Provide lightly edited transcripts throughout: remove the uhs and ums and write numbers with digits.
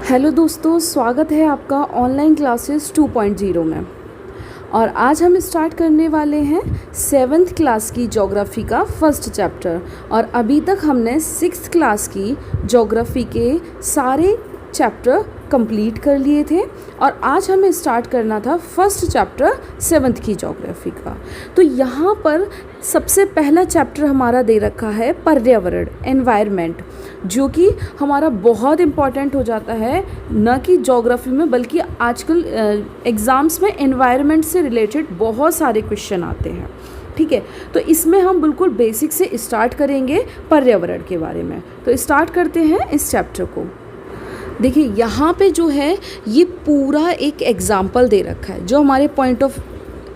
Hello दोस्तों, स्वागत है आपका ऑनलाइन क्लासेस 2.0 में। और आज हम स्टार्ट करने वाले हैं 7th क्लास की ज्योग्राफी का फर्स्ट चैप्टर। और अभी तक हमने 6th क्लास की ज्योग्राफी के सारे चैप्टर कंप्लीट कर लिए थे और आज हमें स्टार्ट करना था फर्स्ट चैप्टर 7th की ज्योग्राफी का। तो यहाँ पर सबसे पहला चैप्टर हमारा दे रखा है पर्यावरण, एनवायरनमेंट, जो कि हमारा बहुत इम्पॉर्टेंट हो जाता है, न कि ज्योग्राफी में बल्कि आजकल एग्ज़ाम्स में एनवायरनमेंट से रिलेटेड बहुत सारे क्वेश्चन आते हैं। ठीक है, तो इसमें हम बिल्कुल बेसिक से स्टार्ट करेंगे पर्यावरण के बारे में। तो स्टार्ट करते हैं इस चैप्टर को। देखिए यहाँ पे जो है ये पूरा एक एग्ज़ाम्पल दे रखा है जो हमारे पॉइंट ऑफ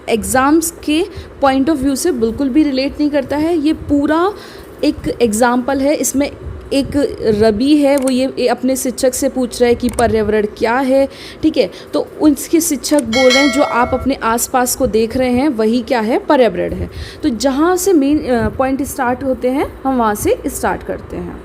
एग्ज़ाम्स के पॉइंट ऑफ व्यू से बिल्कुल भी रिलेट नहीं करता है। ये पूरा एक एग्ज़ाम्पल है। इसमें एक रवि है, वो ये अपने शिक्षक से पूछ रहा है कि पर्यावरण क्या है। ठीक है, तो उनके शिक्षक बोल रहे हैं जो आप अपने आसपास को देख रहे हैं वही क्या है, पर्यावरण है। तो जहाँ से मेन पॉइंट स्टार्ट होते हैं हम वहाँ से स्टार्ट करते हैं।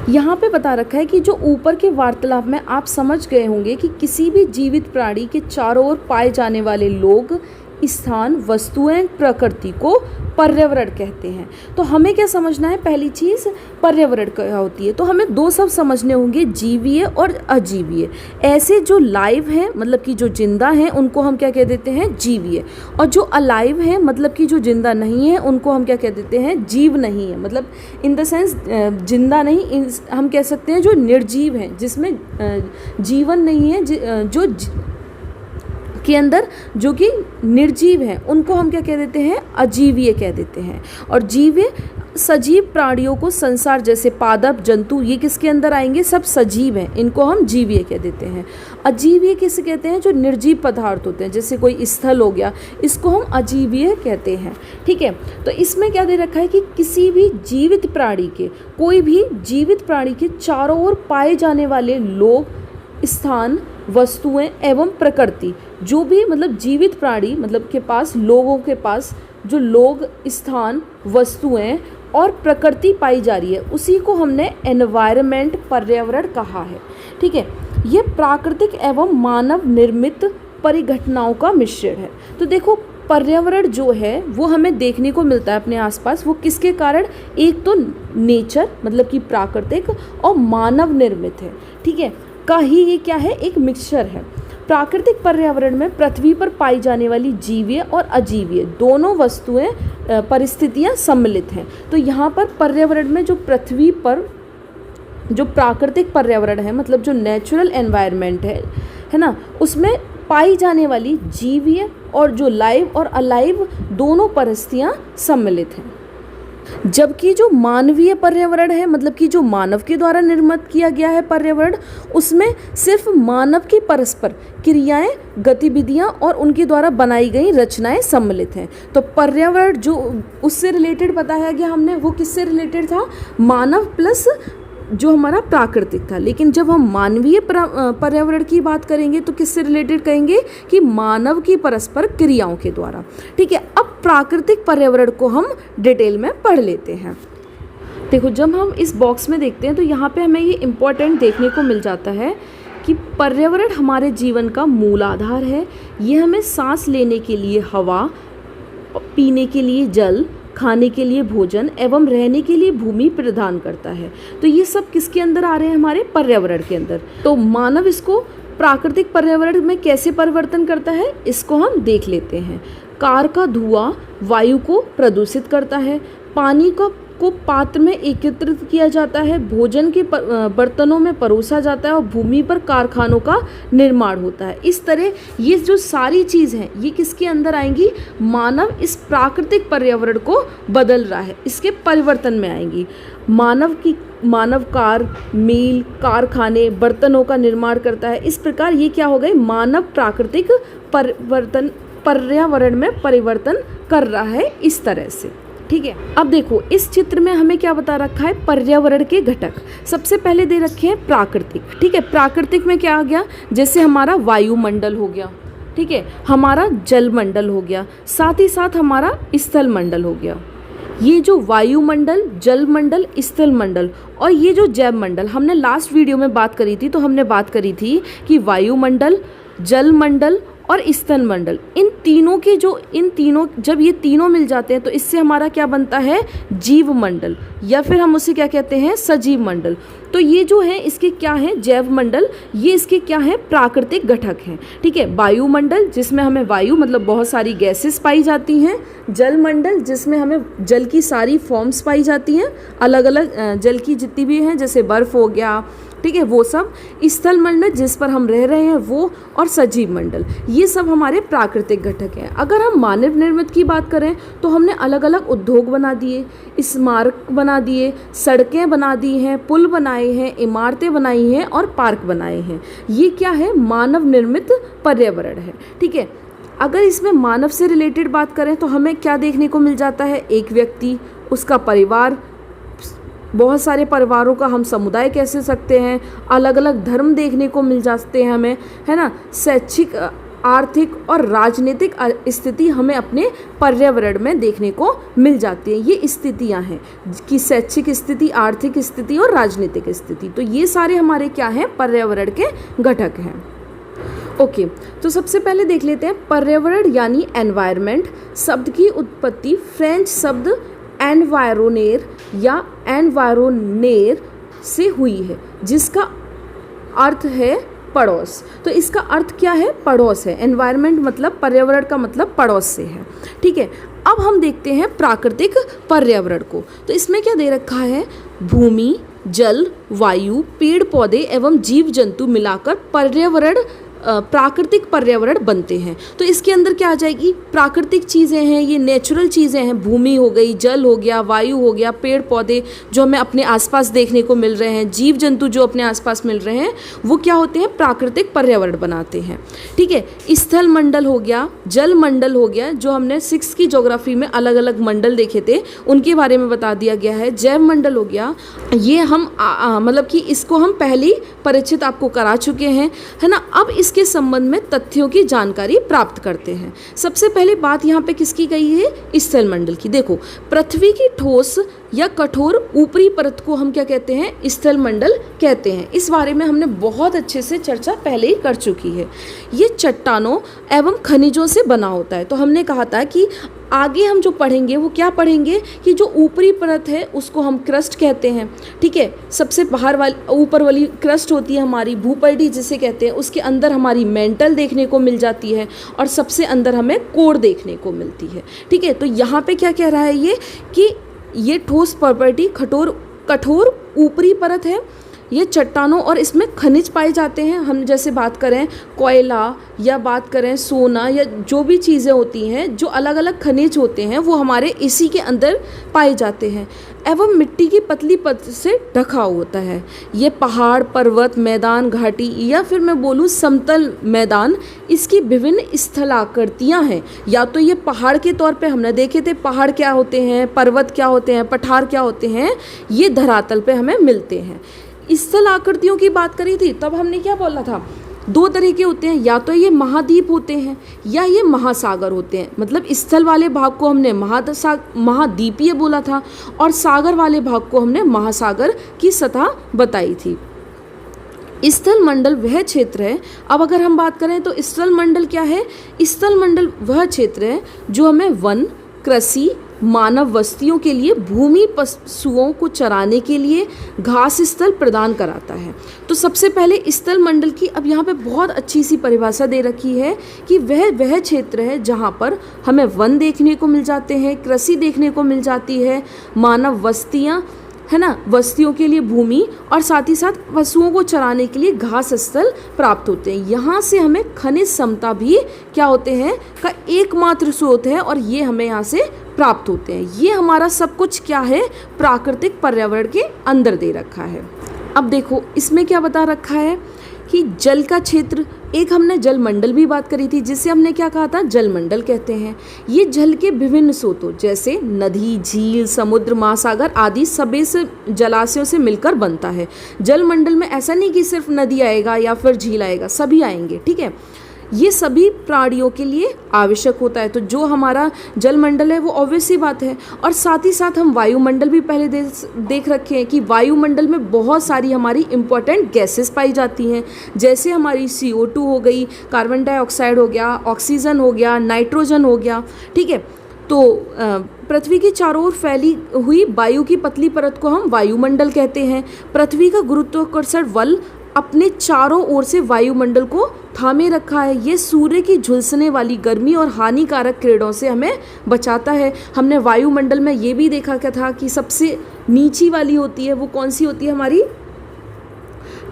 यहाँ पे बता रखा है कि जो ऊपर के वार्तालाप में आप समझ गए होंगे कि किसी भी जीवित प्राणी के चारों ओर पाए जाने वाले लोग, स्थान, वस्तुएं, प्रकृति को पर्यावरण कहते हैं। तो हमें क्या समझना है, पहली चीज़ पर्यावरण क्या होती है। तो हमें दो शब्द समझने होंगे, जीवीय और अजीवीय। ऐसे जो लाइव हैं मतलब कि जो जिंदा हैं उनको हम क्या कह देते हैं, जीवीय। और जो अलाइव हैं मतलब कि जो जिंदा नहीं है उनको हम क्या कह देते हैं, जीव नहीं है। मतलब इन द सेंस जिंदा नहीं, हम कह सकते हैं जो निर्जीव हैं, जिसमें जीवन नहीं है, जो के अंदर जो कि निर्जीव हैं उनको हम क्या कह देते हैं, अजीवीय कह देते हैं। और जीवीय सजीव प्राणियों को संसार जैसे पादप, जंतु, ये किसके अंदर आएंगे, सब सजीव हैं, इनको हम जीवीय कह देते हैं। अजीवीय किसे कहते हैं, जो निर्जीव पदार्थ होते हैं, जैसे कोई स्थल हो गया, इसको हम अजीवीय कहते हैं। ठीक है, तो इसमें क्या दे रखा है कि किसी भी जीवित प्राणी के, कोई भी जीवित प्राणी के चारों ओर पाए जाने वाले लोग, स्थान, वस्तुएं एवं प्रकृति, जो भी मतलब जीवित प्राणी मतलब के पास, लोगों के पास जो लोग, स्थान, वस्तुएं और प्रकृति पाई जा रही है, उसी को हमने एनवायरनमेंट, पर्यावरण कहा है। ठीक है, ये प्राकृतिक एवं मानव निर्मित परिघटनाओं का मिश्रण है। तो देखो पर्यावरण जो है वो हमें देखने को मिलता है अपने आसपास, वो किसके कारण, एक तो नेचर मतलब कि प्राकृतिक और मानव निर्मित है। ठीक है, का ही ये क्या है, एक मिक्सचर है। प्राकृतिक पर्यावरण में पृथ्वी पर पाई जाने वाली जीवीय और अजीवीय दोनों वस्तुएं, परिस्थितियां सम्मिलित हैं। तो यहाँ पर पर्यावरण में जो पृथ्वी पर जो प्राकृतिक पर्यावरण है मतलब जो नेचुरल एनवायरनमेंट है ना, उसमें पाई जाने वाली जीवीय और जो लाइव और अलाइव दोनों परिस्थितियां सम्मिलित हैं। जबकि जो मानवीय पर्यावरण है मतलब कि जो मानव के द्वारा निर्मित किया गया है पर्यावरण, उसमें सिर्फ मानव की परस्पर क्रियाएं, गतिविधियां और उनके द्वारा बनाई गई रचनाएं सम्मिलित हैं। तो पर्यावरण जो उससे रिलेटेड बताया गया हमने, वो किससे रिलेटेड था, मानव प्लस जो हमारा प्राकृतिक था। लेकिन जब हम मानवीय पर्यावरण की बात करेंगे तो किससे रिलेटेड कहेंगे कि मानव की परस्पर क्रियाओं के द्वारा। ठीक है, अब प्राकृतिक पर्यावरण को हम डिटेल में पढ़ लेते हैं। देखो जब हम इस बॉक्स में देखते हैं तो यहाँ पे हमें ये इम्पोर्टेंट देखने को मिल जाता है कि पर्यावरण हमारे जीवन का मूल आधार है। ये हमें सांस लेने के लिए हवा, पीने के लिए जल, खाने के लिए भोजन एवं रहने के लिए भूमि प्रदान करता है। तो ये सब किसके अंदर आ रहे हैं, हमारे पर्यावरण के अंदर। तो मानव इसको प्राकृतिक पर्यावरण में कैसे परिवर्तन करता है, इसको हम देख लेते हैं। कार का धुआं वायु को प्रदूषित करता है, पानी को पात्र में एकत्रित किया जाता है, भोजन के बर्तनों में परोसा जाता है और भूमि पर कारखानों का निर्माण होता है। इस तरह ये जो सारी चीज़ हैं ये किसके अंदर आएंगी, मानव इस प्राकृतिक पर्यावरण को बदल रहा है, इसके परिवर्तन में आएंगी। मानव कार, मील, कारखाने, बर्तनों का निर्माण करता है। इस प्रकार ये क्या हो गए, मानव प्राकृतिक पर्यावरण में परिवर्तन कर रहा है इस तरह से। ठीक है, अब देखो इस चित्र में हमें क्या बता रखा है, पर्यावरण के घटक सबसे पहले दे रखे हैं प्राकृतिक। ठीक है, प्राकृतिक में क्या आ गया, जैसे हमारा वायुमंडल हो गया, ठीक है, हमारा जल मंडल हो गया, साथ ही साथ हमारा स्थल मंडल हो गया। ये जो वायुमंडल, जलमंडल, स्थल मंडल और ये जो जैव मंडल, हमने लास्ट वीडियो में बात करी थी, तो हमने बात करी थी कि वायुमंडल, जलमंडल और स्थल मंडल, इन तीनों जब ये तीनों मिल जाते हैं तो इससे हमारा क्या बनता है, जीव मंडल, या फिर हम उसे क्या कहते हैं, सजीव मंडल। तो ये जो है इसके क्या है, जैव मंडल, ये इसके क्या है, प्राकृतिक घटक हैं। ठीक है, वायुमंडल जिसमें हमें वायु मतलब बहुत सारी गैसेस पाई जाती हैं, जलमंडल जिसमें हमें जल की सारी फॉर्म्स पाई जाती हैं, अलग अलग जल की जितनी भी हैं, जैसे बर्फ़ हो गया, ठीक है, वो सब, स्थल मंडल जिस पर हम रह रहे हैं वो, और सजीव मंडल, ये सब हमारे प्राकृतिक घटक हैं। अगर हम मानव निर्मित की बात करें तो हमने अलग अलग उद्योग बना दिए, स्मारक बना दिए, सड़कें बना दी हैं, पुल बनाए हैं, इमारतें बनाई हैं और पार्क बनाए हैं। ये क्या है, मानव निर्मित पर्यावरण है। ठीक है, अगर इसमें मानव से रिलेटेड बात करें तो हमें क्या देखने को मिल जाता है, एक व्यक्ति, उसका परिवार, बहुत सारे परिवारों का हम समुदाय कह सकते हैं, अलग अलग धर्म देखने को मिल जाते हैं हमें, है ना, शैक्षिक, आर्थिक और राजनीतिक स्थिति हमें अपने पर्यावरण में देखने को मिल जाती है। ये स्थितियां हैं कि शैक्षिक स्थिति, आर्थिक स्थिति और राजनीतिक स्थिति, तो ये सारे हमारे क्या हैं, पर्यावरण के घटक हैं। ओके, तो सबसे पहले देख लेते हैं पर्यावरण यानी एनवायरनमेंट शब्द की उत्पत्ति फ्रेंच शब्द एनवायरोनेर या एनवायरोनेर से हुई है, जिसका अर्थ है पड़ोस। तो इसका अर्थ क्या है, पड़ोस है। एनवायरनमेंट मतलब पर्यावरण का मतलब पड़ोस से है। ठीक है, अब हम देखते हैं प्राकृतिक पर्यावरण को। तो इसमें क्या दे रखा है, भूमि, जल, वायु, पेड़ पौधे एवं जीव जंतु मिलाकर पर्यावरण, प्राकृतिक पर्यावरण बनते हैं। तो इसके अंदर क्या आ जाएगी, प्राकृतिक चीज़ें हैं, ये नेचुरल चीज़ें हैं, भूमि हो गई, जल हो गया, वायु हो गया, पेड़ पौधे जो हमें अपने आसपास देखने को मिल रहे हैं, जीव जंतु जो अपने आसपास मिल रहे हैं, वो क्या होते हैं, प्राकृतिक पर्यावरण बनाते हैं। ठीक है, स्थल मंडल हो गया, जल मंडल हो गया, जो हमने 6 की ज्योग्राफी में अलग अलग मंडल देखे थे उनके बारे में बता दिया गया है। जैव मंडल हो गया, ये हम मतलब कि इसको हम पहले परिचित आपको करा चुके हैं, है ना। अब इसके संबंध में तथ्यों की जानकारी प्राप्त करते हैं। सबसे पहले बात यहाँ पे किसकी गई है, स्थल मंडल की। देखो, पृथ्वी की ठोस या कठोर ऊपरी परत को हम क्या कहते हैं, स्थल मंडल कहते हैं। इस बारे में हमने बहुत अच्छे से चर्चा पहले ही कर चुकी है। ये चट्टानों एवं खनिजों से बना होता है। तो हमने कहा था कि आगे हम जो पढ़ेंगे वो क्या पढ़ेंगे कि जो ऊपरी परत है उसको हम क्रस्ट कहते हैं। ठीक है, सबसे बाहर वाली, ऊपर वाली क्रस्ट होती है हमारी भूपल्टी जिसे कहते हैं, उसके अंदर हमारी मेंटल देखने को मिल जाती है और सबसे अंदर हमें कोर देखने को मिलती है। ठीक है, तो यहाँ पे क्या कह रहा है ये कि ये ठोस प्रॉपर्टी कठोर ऊपरी परत है, ये चट्टानों और इसमें खनिज पाए जाते हैं। हम जैसे बात करें कोयला या बात करें सोना या जो भी चीज़ें होती हैं, जो अलग अलग खनिज होते हैं वो हमारे इसी के अंदर पाए जाते हैं। एवं मिट्टी की पतली परत से ढका होता है। ये पहाड़, पर्वत, मैदान, घाटी या फिर मैं बोलूँ समतल मैदान, इसकी विभिन्न स्थलाकृतियाँ हैं। या तो ये पहाड़ के तौर पे हमने देखे थे, पहाड़ क्या होते हैं, पर्वत क्या होते हैं, पठार क्या होते हैं, ये धरातल पे हमें मिलते हैं। स्थल आकृतियों की बात करी थी, तब हमने क्या बोला था, 2 तरह के होते हैं, या तो ये महाद्वीप होते हैं या ये महासागर होते हैं। मतलब स्थल वाले भाग को हमने महाद्वीपीय बोला था और सागर वाले भाग को हमने महासागर की सतह बताई थी। स्थल मंडल वह क्षेत्र है, अब अगर हम बात करें तो स्थल मंडल क्या है, स्थल मंडल वह क्षेत्र है जो हमें वन, कृषि, मानव बस्तियों के लिए, भूमि पशुओं को चराने के लिए घास स्थल प्रदान कराता है। तो सबसे पहले स्थल मंडल की अब यहाँ पे बहुत अच्छी सी परिभाषा दे रखी है कि वह क्षेत्र है जहाँ पर हमें वन देखने को मिल जाते हैं, कृषि देखने को मिल जाती है, मानव बस्तियाँ, है ना, बस्तियों के लिए भूमि और साथ ही साथ पशुओं को चराने के लिए घास स्थल प्राप्त होते हैं। यहाँ से हमें खनिज क्षमता भी क्या होते हैं का एकमात्र स्रोत है और ये हमें यहाँ से प्राप्त होते हैं। ये हमारा सब कुछ क्या है, प्राकृतिक पर्यावरण के अंदर दे रखा है। अब देखो इसमें क्या बता रखा है कि जल का क्षेत्र, एक हमने जल मंडल भी बात करी थी जिसे हमने क्या कहा था, जल मंडल कहते हैं। ये जल के विभिन्न स्रोतों जैसे नदी, झील, समुद्र, महासागर आदि सभी से जलाशयों से मिलकर बनता है। जल मंडल में ऐसा नहीं कि सिर्फ नदी आएगा या फिर झील आएगा, सभी आएंगे। ठीक है, ये सभी प्राणियों के लिए आवश्यक होता है। तो जो हमारा जलमंडल है वो ऑब्वियस सी बात है। और साथ ही साथ हम वायुमंडल भी पहले देख रखे हैं कि वायुमंडल में बहुत सारी हमारी इंपॉर्टेंट गैसेस पाई जाती हैं, जैसे हमारी CO2 हो गई, कार्बन डाइऑक्साइड हो गया, ऑक्सीजन हो गया, नाइट्रोजन हो गया। ठीक है, तो पृथ्वी के चारों ओर फैली हुई वायु की पतली परत को हम वायुमंडल कहते हैं। पृथ्वी का गुरुत्वाकर्षण बल अपने चारों ओर से वायुमंडल को थामे रखा है। ये सूर्य की झुलसने वाली गर्मी और हानिकारक किरणों से हमें बचाता है। हमने वायुमंडल में ये भी देखा क्या था कि सबसे नीची वाली होती है वो कौन सी होती है, हमारी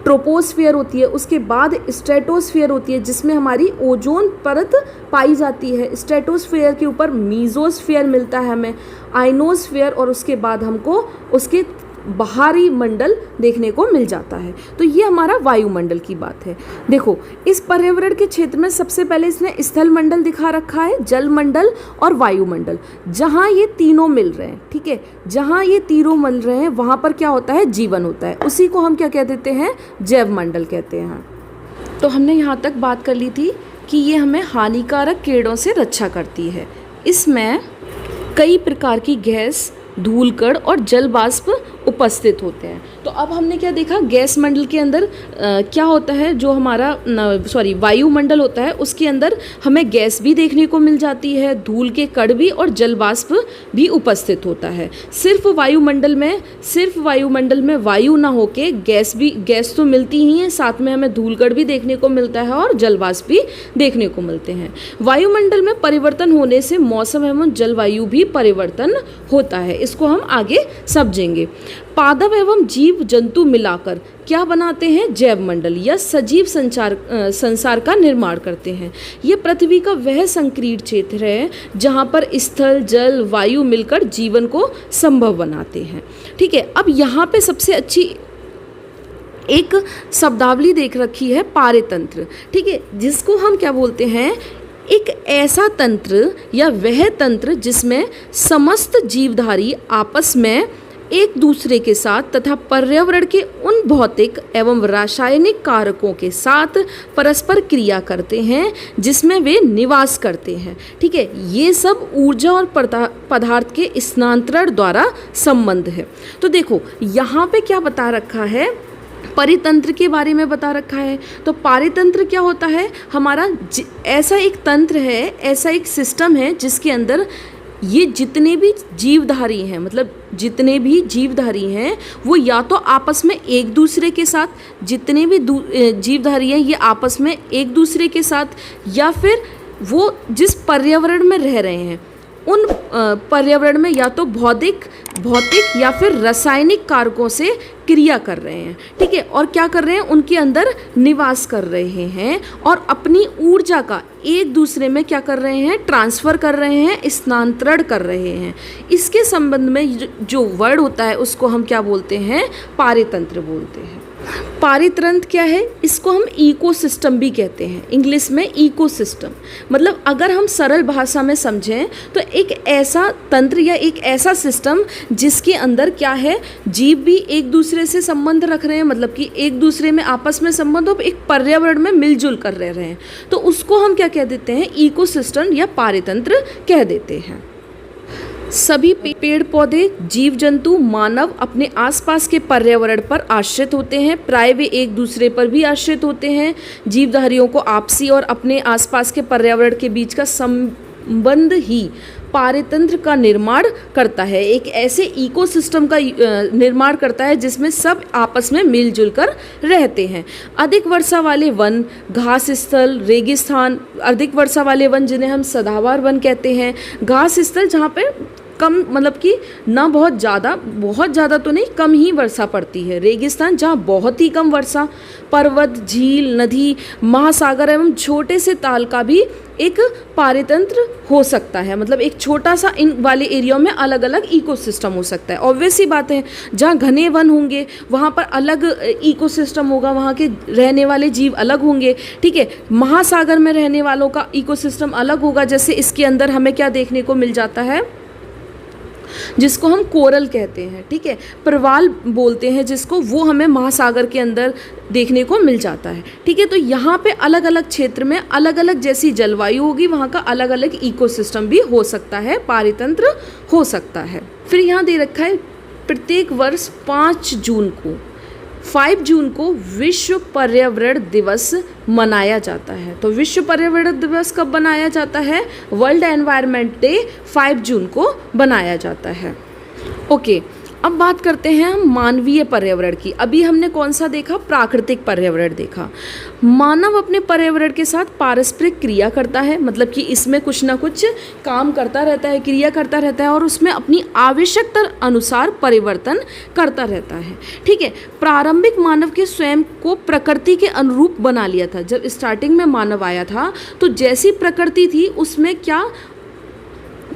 ट्रोपोस्फियर होती है। उसके बाद स्ट्रेटोस्फियर होती है जिसमें हमारी ओजोन परत पाई जाती है। स्ट्रेटोस्फियर के ऊपर मीजोस्फियर मिलता है हमें, आइनोस्फियर, और उसके बाद हमको उसके बाहरी मंडल देखने को मिल जाता है। तो ये हमारा वायुमंडल की बात है। देखो, इस पर्यावरण के क्षेत्र में सबसे पहले इसने स्थल मंडल दिखा रखा है, जलमंडल और वायुमंडल। जहाँ ये तीनों मिल रहे हैं, ठीक है, जहाँ ये तीनों मिल रहे हैं वहाँ पर क्या होता है, जीवन होता है। उसी को हम क्या कह देते हैं, जैव मंडल कहते हैं। तो हमने यहाँ तक बात कर ली थी कि ये हमें हानिकारक किरणों से रक्षा करती है। इसमें कई प्रकार की गैस, धूलकण और जल वाष्प उपस्थित होते हैं। तो अब हमने क्या देखा, गैस मंडल के अंदर क्या होता है, जो हमारा वायुमंडल होता है उसके अंदर हमें गैस भी देखने को मिल जाती है, धूल के कण भी और जल वाष्प भी उपस्थित होता है। सिर्फ वायुमंडल में वायु ना होके गैस तो मिलती ही है, साथ में हमें धूलकण भी देखने को मिलता है और जल वाष्प भी देखने को मिलते हैं। वायुमंडल में परिवर्तन होने से मौसम एवं जलवायु भी परिवर्तन होता है। इसको हम आगे समझेंगे। पादप एवं जीव जंतु मिलाकर क्या बनाते हैं, जैव मंडल या सजीव संसार का निर्माण करते हैं। ये पृथ्वी का वह संकीर्ण क्षेत्र है जहाँ पर स्थल, जल, वायु मिलकर जीवन को संभव बनाते हैं। ठीक है, अब यहाँ पे सबसे अच्छी एक शब्दावली देख रखी है, पारेतंत्र। ठीक है, जिसको हम क्या बोलते हैं, एक ऐसा तंत्र या वह तंत्र जिसमें समस्त जीवधारी आपस में एक दूसरे के साथ तथा पर्यावरण के उन भौतिक एवं रासायनिक कारकों के साथ परस्पर क्रिया करते हैं जिसमें वे निवास करते हैं। ठीक है, ये सब ऊर्जा और पदार्थ के स्थानांतरण द्वारा संबंध है। तो देखो यहाँ पे क्या बता रखा है, परितंत्र के बारे में बता रखा है। तो पारितंत्र क्या होता है, हमारा ऐसा एक तंत्र है, ऐसा एक सिस्टम है जिसके अंदर ये जितने भी जीवधारी हैं, मतलब जितने भी जीवधारी हैं वो या तो आपस में एक दूसरे के साथ, जितने भी जीवधारी हैं ये आपस में एक दूसरे के साथ, या फिर वो जिस पर्यावरण में रह रहे हैं उन पर्यावरण में या तो भौतिक या फिर रासायनिक कारकों से क्रिया कर रहे हैं। ठीक है, और क्या कर रहे हैं, उनके अंदर निवास कर रहे हैं और अपनी ऊर्जा का एक दूसरे में क्या कर रहे हैं, ट्रांसफ़र कर रहे हैं, स्थानांतरण कर रहे हैं। इसके संबंध में जो वर्ड होता है उसको हम क्या बोलते हैं, पारितंत्र बोलते हैं। पारितंत्र क्या है, इसको हम इकोसिस्टम भी कहते हैं, इंग्लिश में इकोसिस्टम। मतलब अगर हम सरल भाषा में समझें तो एक ऐसा तंत्र या एक ऐसा सिस्टम जिसके अंदर क्या है, जीव भी एक दूसरे से संबंध रख रहे हैं, मतलब कि एक दूसरे में आपस में संबंध हो, एक पर्यावरण में मिलजुल कर रह रहे हैं, तो उसको हम क्या कह देते हैं, इकोसिस्टम या पारितंत्र कह देते हैं। सभी पेड़ पौधे, जीव जंतु, मानव अपने आसपास के पर्यावरण पर आश्रित होते हैं। प्राय वे एक दूसरे पर भी आश्रित होते हैं। जीवधारियों को आपसी और अपने आसपास के पर्यावरण के बीच का संबंध ही पारितंत्र का निर्माण करता है, एक ऐसे इकोसिस्टम का निर्माण करता है जिसमें सब आपस में मिलजुल कर रहते हैं। अधिक वर्षा वाले वन, घास स्थल, रेगिस्तान, अधिक वर्षा वाले वन जिन्हें हम सदाबहार वन कहते हैं, घास स्थल जहाँ पे कम, मतलब कि ना बहुत ज़्यादा तो नहीं, कम ही वर्षा पड़ती है, रेगिस्तान जहाँ बहुत ही कम वर्षा, पर्वत, झील, नदी, महासागर एवं छोटे से ताल का भी एक पारितंत्र हो सकता है। मतलब एक छोटा सा इन वाले एरिया में अलग अलग इकोसिस्टम हो सकता है। ऑब्वियस ही बात है, जहाँ घने वन होंगे वहाँ पर अलग इकोसिस्टम होगा, वहाँ के रहने वाले जीव अलग होंगे। ठीक है, महासागर में रहने वालों का इकोसिस्टम अलग होगा। जैसे इसके अंदर हमें क्या देखने को मिल जाता है, जिसको हम कोरल कहते हैं, ठीक है। प्रवाल बोलते हैं जिसको, वो हमें महासागर के अंदर देखने को मिल जाता है, ठीक है। तो यहाँ पे अलग अलग क्षेत्र में अलग अलग जैसी जलवायु होगी, वहाँ का अलग अलग इकोसिस्टम भी हो सकता है, पारितंत्र हो सकता है। फिर यहाँ दे रखा है प्रत्येक वर्ष 5 जून को विश्व पर्यावरण दिवस मनाया जाता है। तो विश्व पर्यावरण दिवस कब मनाया जाता है? वर्ल्ड एनवायरनमेंट डे 5 जून को बनाया जाता है। ओके, अब बात करते हैं हम मानवीय पर्यावरण की। अभी हमने कौन सा देखा? प्राकृतिक पर्यावरण देखा। मानव अपने पर्यावरण के साथ पारस्परिक क्रिया करता है, मतलब कि इसमें कुछ ना कुछ काम करता रहता है, क्रिया करता रहता है, और उसमें अपनी आवश्यकता अनुसार परिवर्तन करता रहता है, ठीक है। प्रारंभिक मानव के स्वयं को प्रकृति के अनुरूप बना लिया था। जब स्टार्टिंग में मानव आया था तो जैसी प्रकृति थी उसमें क्या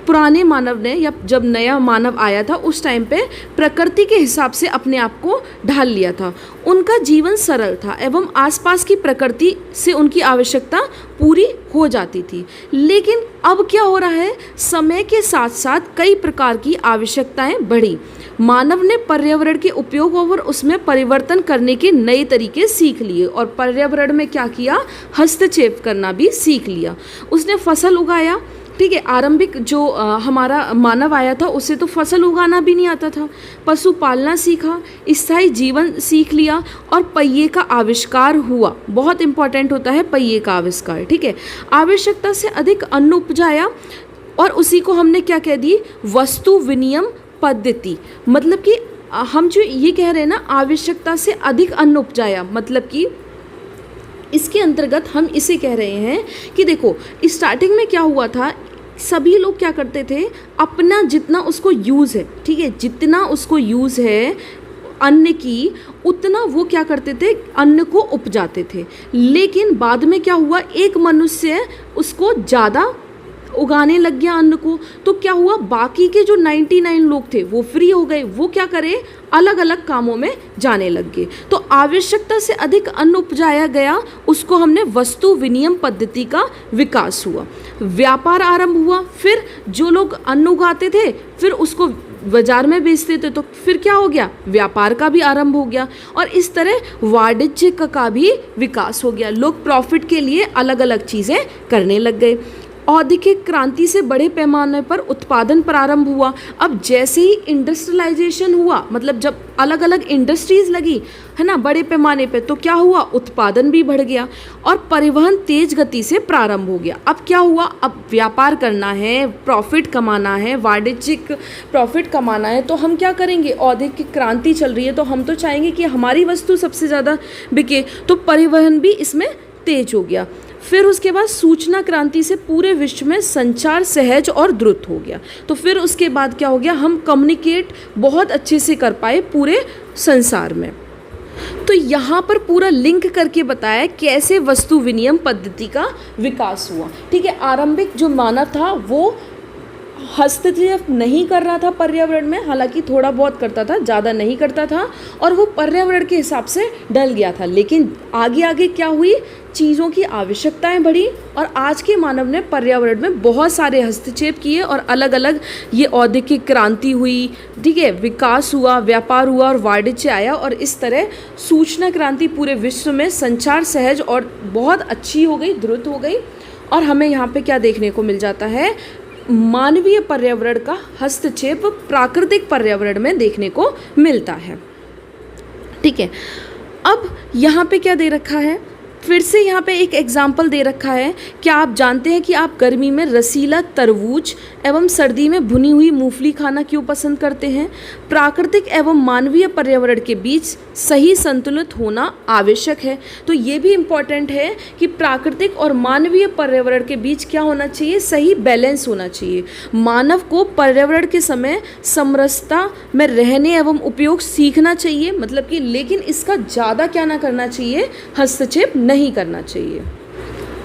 पुराने मानव ने, या जब नया मानव आया था उस टाइम पे प्रकृति के हिसाब से अपने आप को ढाल लिया था। उनका जीवन सरल था एवं आसपास की प्रकृति से उनकी आवश्यकता पूरी हो जाती थी। लेकिन अब क्या हो रहा है? समय के साथ साथ कई प्रकार की आवश्यकताएं बढ़ी। मानव ने पर्यावरण के उपयोग और उसमें परिवर्तन करने के नए तरीके सीख लिए, और पर्यावरण में क्या किया? हस्तक्षेप करना भी सीख लिया। उसने फसल उगाया, ठीक है। आरंभिक जो हमारा मानव आया था उसे तो फसल उगाना भी नहीं आता था। पशु पालना सीखा, स्थायी जीवन सीख लिया, और पहिए का आविष्कार हुआ। बहुत इंपॉर्टेंट होता है पहिए का आविष्कार, ठीक है। आवश्यकता से अधिक अन्न उपजाया, और उसी को हमने क्या कह दी? वस्तु विनिमय पद्धति। मतलब कि हम जो ये कह रहे हैं ना, आवश्यकता से अधिक अन्न उपजाया, मतलब कि इसके अंतर्गत हम इसे कह रहे हैं कि देखो स्टार्टिंग में क्या हुआ था, सभी लोग क्या करते थे? अपना जितना उसको यूज़ है, ठीक है, जितना उसको यूज़ है अन्न की, उतना वो क्या करते थे? अन्न को उपजाते थे। लेकिन बाद में क्या हुआ? एक मनुष्य उसको ज़्यादा उगाने लग गया अन्न को, तो क्या हुआ? बाकी के जो 99 लोग थे वो फ्री हो गए। वो क्या करे? अलग अलग कामों में जाने लग गए। तो आवश्यकता से अधिक अन्न उपजाया गया, उसको हमने वस्तु विनिमय पद्धति का विकास हुआ। व्यापार आरंभ हुआ। फिर जो लोग अन्न उगाते थे फिर उसको बाजार में बेचते थे, तो फिर क्या हो गया? व्यापार का भी आरंभ हो गया, और इस तरह वाणिज्य का भी विकास हो गया। लोग प्रॉफिट के लिए अलग अलग चीज़ें करने लग गए। औद्योगिक क्रांति से बड़े पैमाने पर उत्पादन प्रारंभ हुआ। अब जैसे ही इंडस्ट्रियलाइजेशन हुआ, मतलब जब अलग अलग इंडस्ट्रीज लगी है ना बड़े पैमाने पे, तो क्या हुआ? उत्पादन भी बढ़ गया, और परिवहन तेज गति से प्रारंभ हो गया। अब क्या हुआ? अब व्यापार करना है, प्रॉफिट कमाना है, वाणिज्यिक प्रॉफिट कमाना है, तो हम क्या करेंगे? औद्योगिक क्रांति चल रही है तो हम तो चाहेंगे कि हमारी वस्तु सबसे ज़्यादा बिके, तो परिवहन भी इसमें तेज हो गया। फिर उसके बाद सूचना क्रांति से पूरे विश्व में संचार सहज और द्रुत हो गया। तो फिर उसके बाद क्या हो गया? हम कम्युनिकेट बहुत अच्छे से कर पाए पूरे संसार में। तो यहाँ पर पूरा लिंक करके बताया कैसे वस्तु विनिमय पद्धति का विकास हुआ, ठीक है। आरंभिक जो मानव था वो हस्तक्षेप नहीं कर रहा था पर्यावरण में, हालांकि थोड़ा बहुत करता था, ज़्यादा नहीं करता था, और वो पर्यावरण के हिसाब से ढल गया था। लेकिन आगे आगे क्या हुई? चीज़ों की आवश्यकताएं बढ़ी, और आज के मानव ने पर्यावरण में बहुत सारे हस्तक्षेप किए, और अलग अलग ये औद्योगिक क्रांति हुई, ठीक है, विकास हुआ, व्यापार हुआ, और वाणिज्य आया, और इस तरह सूचना क्रांति पूरे विश्व में संचार सहज और बहुत अच्छी हो गई, द्रुत हो गई। और हमें यहाँ पे क्या देखने को मिल जाता है? मानवीय पर्यावरण का हस्तक्षेप प्राकृतिक पर्यावरण में देखने को मिलता है, ठीक है। अब यहाँ पे क्या दे रखा है? फिर से यहाँ पे एक एग्जाम्पल दे रखा है। क्या आप जानते हैं कि आप गर्मी में रसीला तरबूज एवं सर्दी में भुनी हुई मूंगफली खाना क्यों पसंद करते हैं? प्राकृतिक एवं मानवीय पर्यावरण के बीच सही संतुलित होना आवश्यक है। तो ये भी इम्पॉर्टेंट है कि प्राकृतिक और मानवीय पर्यावरण के बीच क्या होना चाहिए? सही बैलेंस होना चाहिए। मानव को पर्यावरण के समय समरसता में रहने एवं उपयोग सीखना चाहिए, मतलब कि, लेकिन इसका ज़्यादा क्या ना करना चाहिए? हस्तक्षेप नहीं करना चाहिए।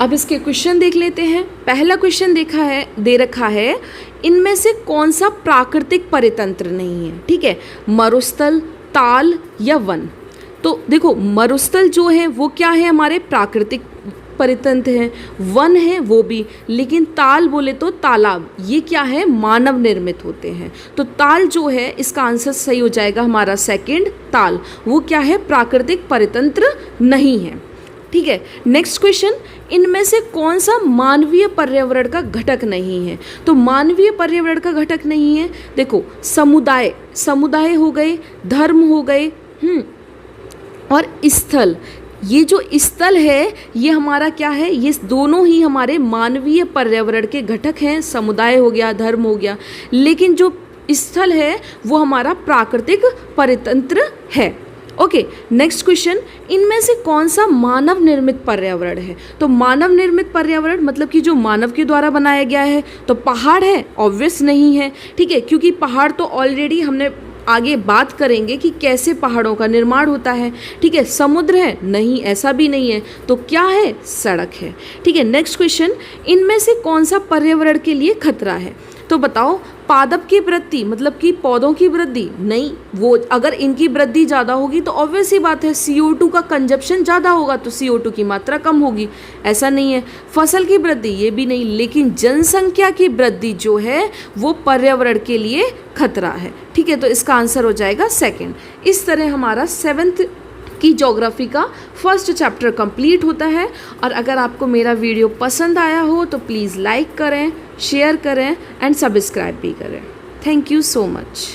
अब इसके क्वेश्चन देख लेते हैं। पहला क्वेश्चन दे रखा है, इनमें से कौन सा प्राकृतिक परितंत्र नहीं है? ठीक है, मरुस्थल, ताल या वन। तो देखो मरुस्थल जो है वो क्या है? हमारे प्राकृतिक परितंत्र है, वन है वो भी, लेकिन ताल बोले तो तालाब, ये क्या है, मानव निर्मित होते हैं। तो ताल जो है इसका आंसर सही हो जाएगा हमारा सेकंड, ताल। वो क्या है, प्राकृतिक परितंत्र नहीं है। ठीक है, नेक्स्ट क्वेश्चन, इनमें से कौन सा मानवीय पर्यावरण का घटक नहीं है? तो मानवीय पर्यावरण का घटक नहीं है, देखो समुदाय, समुदाय हो गए, धर्म हो गए, और स्थल, ये जो स्थल है ये हमारा क्या है, ये दोनों ही हमारे मानवीय पर्यावरण के घटक हैं, समुदाय हो गया, धर्म हो गया, लेकिन जो स्थल है वो हमारा प्राकृतिक परितंत्र है। ओके, नेक्स्ट क्वेश्चन, इनमें से कौन सा मानव निर्मित पर्यावरण है? तो मानव निर्मित पर्यावरण मतलब कि जो मानव के द्वारा बनाया गया है, तो पहाड़ है, ऑब्वियस नहीं है। ठीक है, क्योंकि पहाड़ तो ऑलरेडी हमने आगे बात करेंगे कि कैसे पहाड़ों का निर्माण होता है। ठीक है, समुद्र है, नहीं, ऐसा भी नहीं है, तो क्या है, सड़क है। ठीक है, नेक्स्ट क्वेश्चन, इनमें से कौन सा पर्यावरण के लिए खतरा है? तो बताओ, पादप की वृद्धि मतलब कि पौधों की वृद्धि, नहीं, वो अगर इनकी वृद्धि ज़्यादा होगी तो ऑब्वियस ही बात है CO2 का कंजप्शन ज़्यादा होगा तो CO2 की मात्रा कम होगी, ऐसा नहीं है। फसल की वृद्धि, ये भी नहीं, लेकिन जनसंख्या की वृद्धि जो है वो पर्यावरण के लिए खतरा है। ठीक है, तो इसका आंसर हो जाएगा सेकेंड। इस तरह हमारा 7th की ज्योग्राफी का फर्स्ट चैप्टर कंप्लीट होता है। और अगर आपको मेरा वीडियो पसंद आया हो तो प्लीज़ लाइक करें, शेयर करें एंड सब्सक्राइब भी करें। Thank you so much.